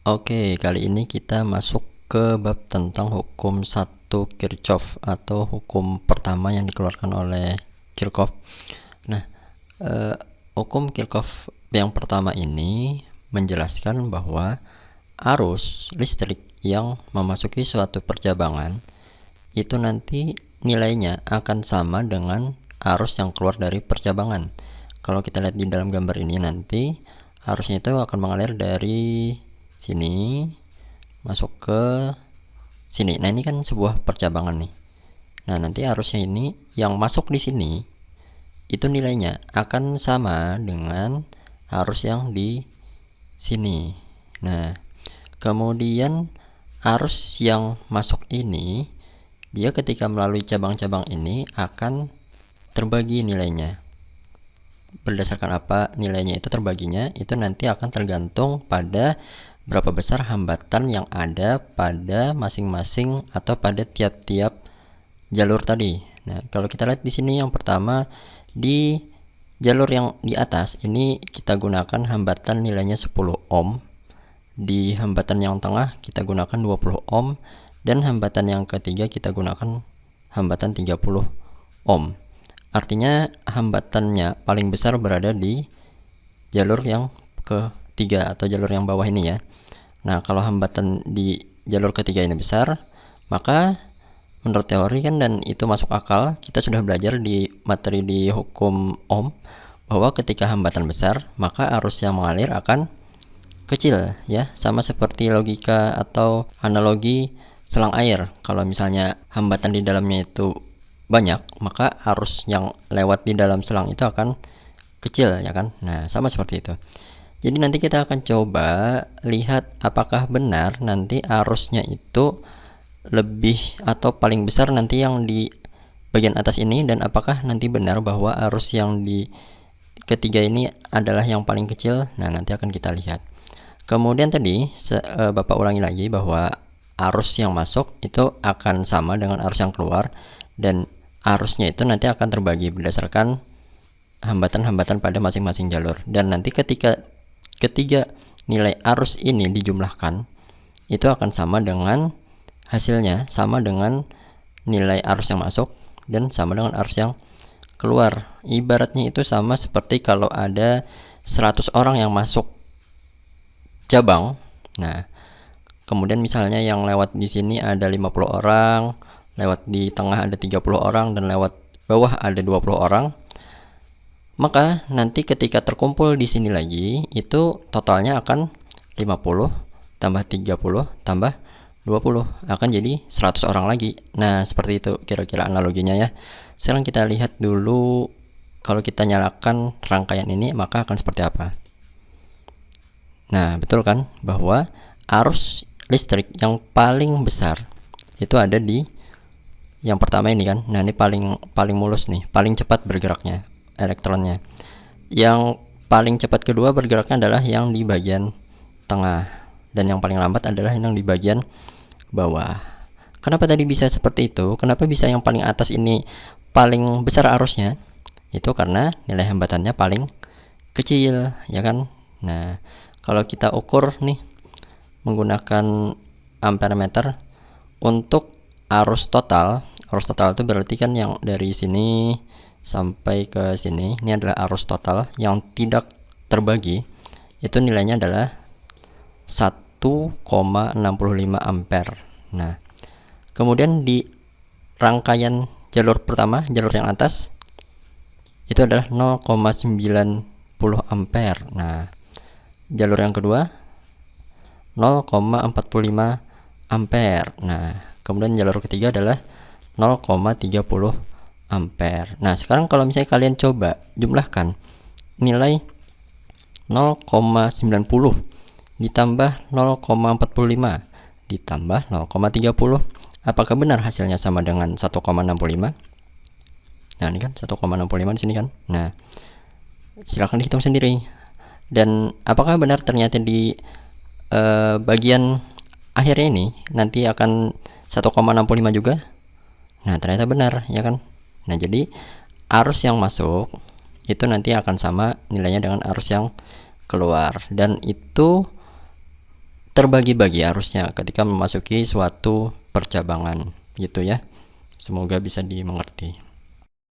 Oke, kali ini kita masuk ke bab tentang hukum 1 Kirchhoff atau hukum pertama yang dikeluarkan oleh Kirchhoff. Nah, hukum Kirchhoff yang pertama ini menjelaskan bahwa arus listrik yang memasuki suatu percabangan itu nanti nilainya akan sama dengan arus yang keluar dari percabangan. Kalau kita lihat di dalam gambar ini, nanti arusnya itu akan mengalir dari sini masuk ke sini. Nah, ini kan sebuah percabangan nih. Nah, nanti arusnya ini yang masuk di sini itu nilainya akan sama dengan arus yang di sini. Nah, kemudian arus yang masuk ini dia ketika melalui cabang-cabang ini akan terbagi nilainya. Berdasarkan apa nilainya itu terbaginya, itu nanti akan tergantung pada berapa besar hambatan yang ada pada masing-masing atau pada tiap-tiap jalur tadi. Nah, kalau kita lihat di sini yang pertama di jalur yang di atas ini kita gunakan hambatan nilainya 10 ohm. Di hambatan yang tengah kita gunakan 20 ohm dan hambatan yang ketiga kita gunakan hambatan 30 ohm. Artinya hambatannya paling besar berada di jalur yang ketiga atau jalur yang bawah ini ya. Nah, kalau hambatan di jalur ketiga ini besar, maka menurut teori kan, dan itu masuk akal, kita sudah belajar di materi di hukum Ohm bahwa ketika hambatan besar, maka arus yang mengalir akan kecil ya, sama seperti logika atau analogi selang air. Kalau misalnya hambatan di dalamnya itu banyak, maka arus yang lewat di dalam selang itu akan kecil ya kan. Nah, sama seperti itu. Jadi nanti kita akan coba lihat apakah benar nanti arusnya itu lebih atau paling besar nanti yang di bagian atas ini, dan apakah nanti benar bahwa arus yang di ketiga ini adalah yang paling kecil. Nah, nanti akan kita lihat. Kemudian tadi Bapak ulangi lagi bahwa arus yang masuk itu akan sama dengan arus yang keluar, dan arusnya itu nanti akan terbagi berdasarkan hambatan-hambatan pada masing-masing jalur. Dan nanti ketika ketiga nilai arus ini dijumlahkan, itu akan sama dengan hasilnya, sama dengan nilai arus yang masuk dan sama dengan arus yang keluar. Ibaratnya itu sama seperti kalau ada 100 orang yang masuk cabang. Nah, kemudian misalnya yang lewat di sini ada 50 orang, lewat di tengah ada 30 orang, dan lewat bawah ada 20 orang. Maka nanti ketika terkumpul di sini lagi, itu totalnya akan 50 tambah 30 tambah 20 akan jadi 100 orang lagi. Nah, seperti itu kira-kira analoginya ya. Sekarang kita lihat dulu kalau kita nyalakan rangkaian ini maka akan seperti apa. Nah, betul kan bahwa arus listrik yang paling besar itu ada di yang pertama ini kan. Nah, ini paling mulus nih, paling cepat bergeraknya elektronnya. Yang paling cepat kedua bergeraknya adalah yang di bagian tengah, dan yang paling lambat adalah yang di bagian bawah. Kenapa tadi bisa seperti itu? Kenapa bisa yang paling atas ini paling besar arusnya? Itu karena nilai hambatannya paling kecil, ya kan? Nah, kalau kita ukur nih menggunakan ampere meter untuk arus total itu berarti kan yang dari sini sampai ke sini, ini adalah arus total yang tidak terbagi, itu nilainya adalah 1,65 ampere. Nah, kemudian di rangkaian jalur pertama, jalur yang atas, itu adalah 0,90 ampere. Nah, jalur yang kedua 0,45 ampere. Nah, kemudian jalur ketiga adalah 0,30 ampere. Nah, sekarang kalau misalnya kalian coba jumlahkan nilai 0,90 ditambah 0,45 ditambah 0,30, apakah benar hasilnya sama dengan 1,65? Nah, ini kan 1,65 di sini kan. Nah, silakan dihitung sendiri. Dan apakah benar ternyata di bagian akhirnya ini nanti akan 1,65 juga? Nah, ternyata benar ya kan. Nah, jadi arus yang masuk itu nanti akan sama nilainya dengan arus yang keluar, dan itu terbagi-bagi arusnya ketika memasuki suatu percabangan gitu ya. Semoga bisa dimengerti.